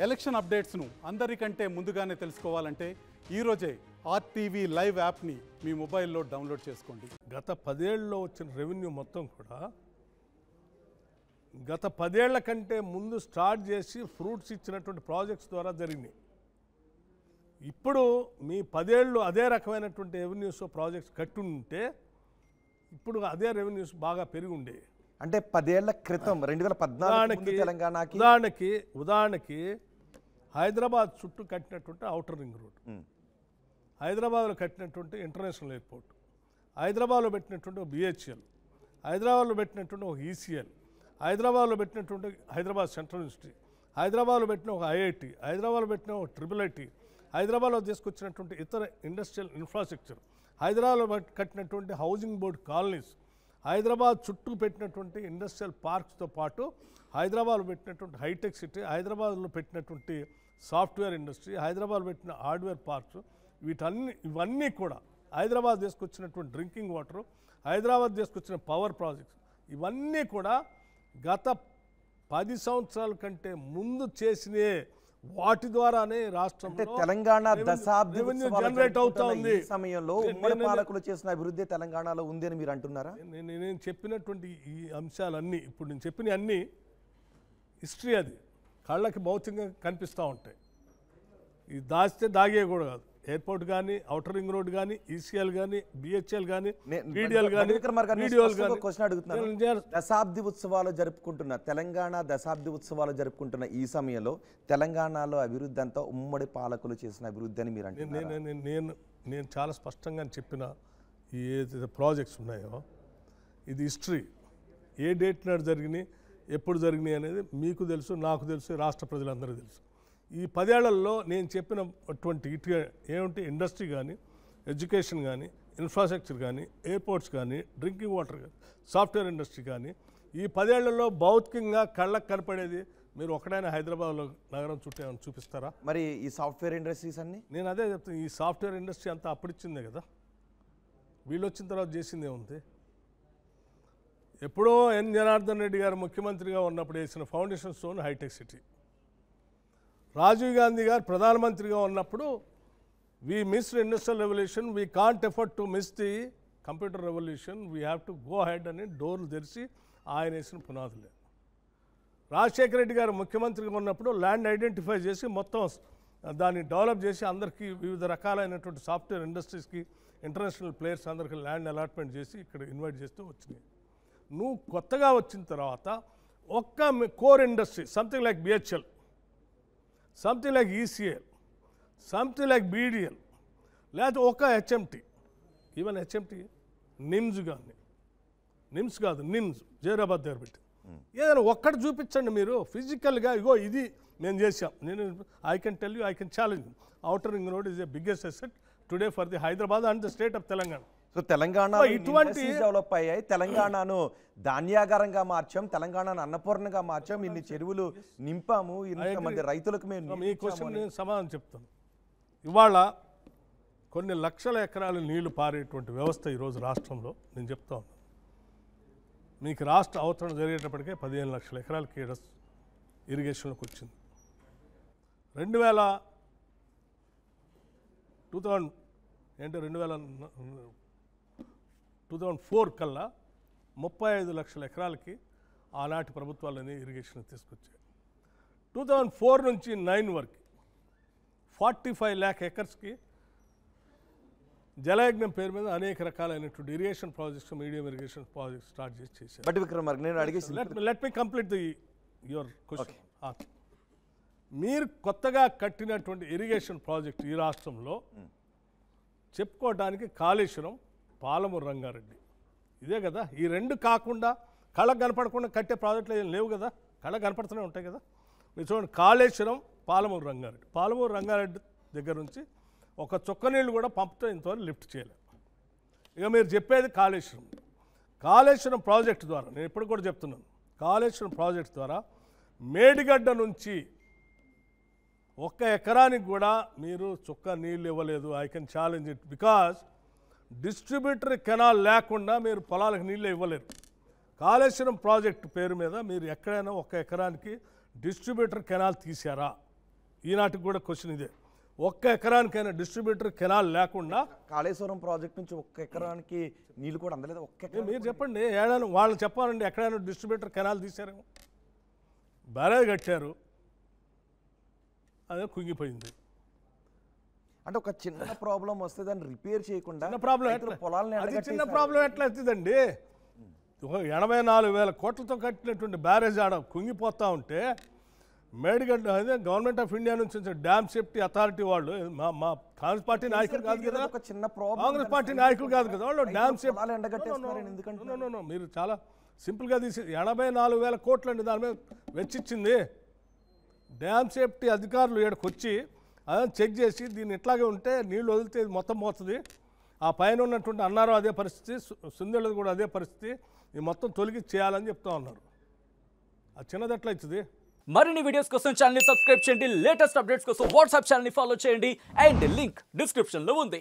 Election అప్డేట్స్ను అందరికంటే ముందుగానే తెలుసుకోవాలంటే ఈరోజే ఆర్టీవీ లైవ్ యాప్ని మీ మొబైల్లో డౌన్లోడ్ చేసుకోండి. గత 10 ఏళ్ళలో వచ్చిన రెవెన్యూ మొత్తం కూడా గత 10 ఏళ్ల కంటే ముందు స్టార్ట్ చేసి ఫ్రూట్స్ ఇచ్చినటువంటి ప్రాజెక్ట్స్ ద్వారా జరిగినాయి. ఇప్పుడు మీ 10 ఏళ్ళు అదే రకమైనటువంటి రెవెన్యూస్ ప్రాజెక్ట్స్ కట్టుంటే ఇప్పుడు అదే రెవెన్యూస్ బాగా పెరిగి ఉండేవి. అంటే 10 ఏళ్ల క్రితం 2014 తెలంగాణకి ఉదాహరణకి హైదరాబాద్ చుట్టూ కట్టినటువంటి ఔటర్ రింగ్ రోడ్, హైదరాబాద్లో కట్టినటువంటి ఇంటర్నేషనల్ ఎయిర్పోర్ట్, హైదరాబాద్లో పెట్టినటువంటి బిహెచ్ఎల్, హైదరాబాద్లో పెట్టినటువంటి ఒక ఈసీఎల్, హైదరాబాద్లో పెట్టినటువంటి హైదరాబాద్ సెంట్రల్ యూనివర్సిటీ, హైదరాబాద్లో పెట్టిన ఒక ఐఐటి, హైదరాబాద్లో పెట్టిన ఒక ట్రిపుల్ హైదరాబాద్లో తీసుకొచ్చినటువంటి ఇతర ఇండస్ట్రియల్ ఇన్ఫ్రాస్ట్రక్చర్, హైదరాబాద్లో కట్టినటువంటి హౌసింగ్ బోర్డ్ కాలనీస్, హైదరాబాద్ చుట్టూ పెట్టినటువంటి ఇండస్ట్రియల్ పార్క్స్తో పాటు హైదరాబాద్లో పెట్టినటువంటి హైటెక్ సిటీ, హైదరాబాద్లో పెట్టినటువంటి సాఫ్ట్వేర్ ఇండస్ట్రీ, హైదరాబాద్లో పెట్టిన హార్డ్వేర్ పార్క్స్, ఇవన్నీ కూడా హైదరాబాద్ తీసుకొచ్చినటువంటి డ్రింకింగ్ వాటర్, హైదరాబాద్ తీసుకొచ్చిన పవర్ ప్రాజెక్ట్స్, ఇవన్నీ కూడా గత 10 సంవత్సరాల కంటే ముందు చేసినే. వాటి ద్వారానే రాష్ట్రంలో తెలంగాణ దశాబ్ది జనరేట్ అవుతా ఉంది. ఈ సమయంలో ఉమ్మడి పాలకులు చేసిన అభివృద్ధి తెలంగాణలో ఉంది అని మీరు అంటున్నారా? నేను చెప్పినటువంటి ఈ అంశాలన్నీ, ఇప్పుడు నేను చెప్పిన అన్నీ హిస్టరీ, అది కళ్ళకి భౌతికంగా కనిపిస్తూ ఉంటాయి. ఇది దాచితే దాగే కూడా కాదు. ఎయిర్పోర్ట్ కానీ, ఔటర్ రింగ్ రోడ్ కానీ, ఈసీఎల్ కానీ, బిహెచ్ఎల్ కానీ, బీడీఎల్ కానీ, దశాబ్ది ఉత్సవాలు జరుపుకుంటున్న తెలంగాణ దశాబ్ది ఉత్సవాలు జరుపుకుంటున్న ఈ సమయంలో తెలంగాణలో అభివృద్ధి అంతా ఉమ్మడి పాలకులు చేసిన అభివృద్ధి అని మీరు అంటున్నారు. నేను చాలా స్పష్టంగా చెప్పిన ఈ ఏదైతే ప్రాజెక్ట్స్ ఉన్నాయో ఇది హిస్టరీ. ఏ డేట్ నాడు జరిగినాయి, ఎప్పుడు జరిగినాయి అనేది మీకు తెలుసు, నాకు తెలుసు, రాష్ట్ర ప్రజలందరికీ తెలుసు. ఈ 10 ఏళ్లలో నేను చెప్పినటువంటి ఏమిటి ఇండస్ట్రీ కానీ, ఎడ్యుకేషన్ కానీ, ఇన్ఫ్రాస్ట్రక్చర్ కానీ, ఎయిర్పోర్ట్స్ కానీ, డ్రింకింగ్ వాటర్ కానీ, సాఫ్ట్వేర్ ఇండస్ట్రీ కానీ, ఈ 10 ఏళ్లలో భౌతికంగా కళ్ళకు కనపడేది మీరు ఒకటైనా హైదరాబాద్లో నగరం చుట్టూ ఏమైనా చూపిస్తారా? మరి ఈ సాఫ్ట్వేర్ ఇండస్ట్రీస్ అన్ని నేను అదే చెప్తాను. ఈ సాఫ్ట్వేర్ ఇండస్ట్రీ అంతా అప్పుడిచ్చిందే కదా, వీళ్ళు వచ్చిన తర్వాత చేసిందే ఉంది. ఎప్పుడో ఎన్ జనార్దన్ రెడ్డి గారు ముఖ్యమంత్రిగా ఉన్నప్పుడు వేసిన ఫౌండేషన్ స్టోన్ హైటెక్ సిటీ. రాజీవ్ గాంధీ గారు ప్రధానమంత్రిగా ఉన్నప్పుడు we missed industrial revolution, we can't afford to miss the computer revolution, we have to go ahead అని డోర్లు తెరిచి ఆయన వేసిన పునాదులే. రాజశేఖర రెడ్డి గారు ముఖ్యమంత్రిగా ఉన్నప్పుడు ల్యాండ్ ఐడెంటిఫై చేసి మొత్తం దాన్ని డెవలప్ చేసి అందరికీ వివిధ రకాలైనటువంటి సాఫ్ట్వేర్ ఇండస్ట్రీస్కి, ఇంటర్నేషనల్ ప్లేయర్స్ అందరికీ ల్యాండ్ అలాట్మెంట్ చేసి ఇక్కడ ఇన్వైట్ చేస్తూ వచ్చినాయి. నువ్వు కొత్తగా వచ్చిన తర్వాత ఒక్క core industry something like BHL, something like ECL, something like BDL, లేకపోతే ఒక హెచ్ఎంటీ, ఈవెన్ హెచ్ఎంటీ నిమ్స్ కానీ, నిమ్స్ కాదు నిమ్స్ జైరాబాద్ దగ్గర పెట్టి ఏదైనా ఒక్కటి చూపించండి మీరు ఫిజికల్గా. ఇగో ఇది మేము చేసాం. నేను I can tell you, I can challenge. Outer ring road is the biggest asset today for the Hyderabad and the state of Telangana. So Telangana ఇటువంటి డెవలప్ అయ్యాయి, తెలంగాణను ధాన్యాగారంగా మార్చాం, తెలంగాణను అన్నపూర్ణగా మార్చాం, ఇన్ని చెరువులు నింపాము, ఇంతమంది రైతులకు మేము. మీ క్వశ్చన్ నేను సమాధానం చెప్తాను. ఇవాళ కొన్ని లక్షల ఎకరాలు నీళ్లు పారేటువంటి వ్యవస్థ ఈరోజు రాష్ట్రంలో నేను చెప్తా ఉన్నాను. మీకు రాష్ట్ర అవతరణ జరిగేటప్పటికే 15 లక్షల ఎకరాలకి ఇరిగేషన్లోకి వచ్చింది. 2004 కల్లా 35 లక్షల ఎకరాలకి ఆనాటి ప్రభుత్వాలని ఇరిగేషన్ తీసుకొచ్చాయి. 2004 నుంచి 9 వరకు 45 lakh ఎకర్స్కి జలయజ్ఞం పేరు మీద అనేక రకాలైనటువంటి irrigation projects, medium irrigation projects start చేశారు. బట్ విక్రమార్క నేను అడిగేసి let me complete your question. మీరు కొత్తగా కట్టినటువంటి ఇరిగేషన్ ప్రాజెక్ట్ ఈ రాష్ట్రంలో చెప్పుకోవడానికి కాళేశ్వరం, పాలమూరు రంగారెడ్డి, ఇదే కదా. ఈ రెండు కాకుండా కళ్ళకు కనపడకుండా కట్టే ప్రాజెక్టులు ఏం లేవు కదా, కళ్ళకు కనపడుతూనే ఉంటాయి కదా. మీరు చూడండి, కాళేశ్వరం, పాలమూరు రంగారెడ్డి. పాలమూరు రంగారెడ్డి దగ్గర నుంచి ఒక చుక్క నీళ్ళు కూడా పంపుతో ఇంతవరకు లిఫ్ట్ చేయలేదు. ఇక మీరు చెప్పేది కాళేశ్వరం ప్రాజెక్టు ద్వారా, నేను ఇప్పుడు కూడా చెప్తున్నాను, కాళేశ్వరం ప్రాజెక్టు ద్వారా మేడిగడ్డ నుంచి 1 ఎకరానికి కూడా మీరు చుక్క నీళ్ళు ఇవ్వలేదు. I can challenge it because distributor canal లేకుండా మీరు పొలాలకు నీళ్ళు ఇవ్వలేరు. కాళేశ్వరం ప్రాజెక్టు పేరు మీద మీరు ఎక్కడైనా 1 ఎకరానికి డిస్ట్రిబ్యూటర్ కెనాల్ తీశారా? ఈనాటికి కూడా క్వశ్చన్ ఇదే. ఒక్క ఎకరానికైనా డిస్ట్రిబ్యూటర్ కెనాల్ లేకుండా కాళేశ్వరం ప్రాజెక్ట్ నుంచి ఒక్క ఎకరానికి నీళ్ళు కూడా అందలేదు. ఒక్క ఎకరం మీరు చెప్పండి, ఏడాది వాళ్ళు చెప్పాలండి ఎక్కడైనా డిస్ట్రిబ్యూటర్ కెనాల్ తీశారేమో. బ్యారేజ్ కట్టారు, అదే కుంగిపోయింది. అంటే ఒక చిన్న ప్రాబ్లం వస్తే దాన్ని రిపేర్ చేయకుండా చిన్న ప్రాబ్లం రైతులు పొలాలను అది చిన్న ఎండగట్టేశారు. ప్రాబ్లం ఎట్లా అవుతుందండి? 84,000 కోట్లతో కట్టినటువంటి బ్యారేజ్ ఆడ కుంగిపోతూ ఉంటే మేడిగడ్డ అదే గవర్నమెంట్ ఆఫ్ ఇండియా నుంచి వచ్చిన డ్యామ్ సేఫ్టీ అథారిటీ వాళ్ళు మా కాంగ్రెస్ పార్టీ నాయకులు కాదు కదా, ఒక చిన్న ప్రాబ్లం కాంగ్రెస్ పార్టీ నాయకులు కాదు కదా వాళ్ళు. డ్యామ్ సేఫ్టీ పొలాలు ఎండగట్టేస్తున్నారు ఎందుకంటే మీరు చాలా సింపుల్గా తీసి 84,000 కోట్లు అండి దాని మీద వెచ్చిచ్చింది. డ్యామ్ సేఫ్టీ అధికారులు ఇక్కడికి వచ్చి అదని చెక్ చేసి దీన్ని ఇట్లాగే ఉంటే నీళ్ళు వదిలితే ఇది మొత్తం పోతుంది. ఆ పైన ఉన్నటువంటి అన్నారం అదే పరిస్థితి, సుందేళ్ళది కూడా అదే పరిస్థితి, ఇది మొత్తం తొలగి చేయాలని చెప్తా ఉన్నారు. అది చిన్నది ఎట్లా అవుతుంది? మరిన్ని వీడియోస్ కోసం ఛానల్ ని సబ్స్క్రైబ్ చేయండి, లేటెస్ట్ అప్డేట్స్ కోసం వాట్సాప్ ఛానల్ ని ఫాలో చేయండి అండ్ లింక్ డిస్క్రిప్షన్ లో ఉంది.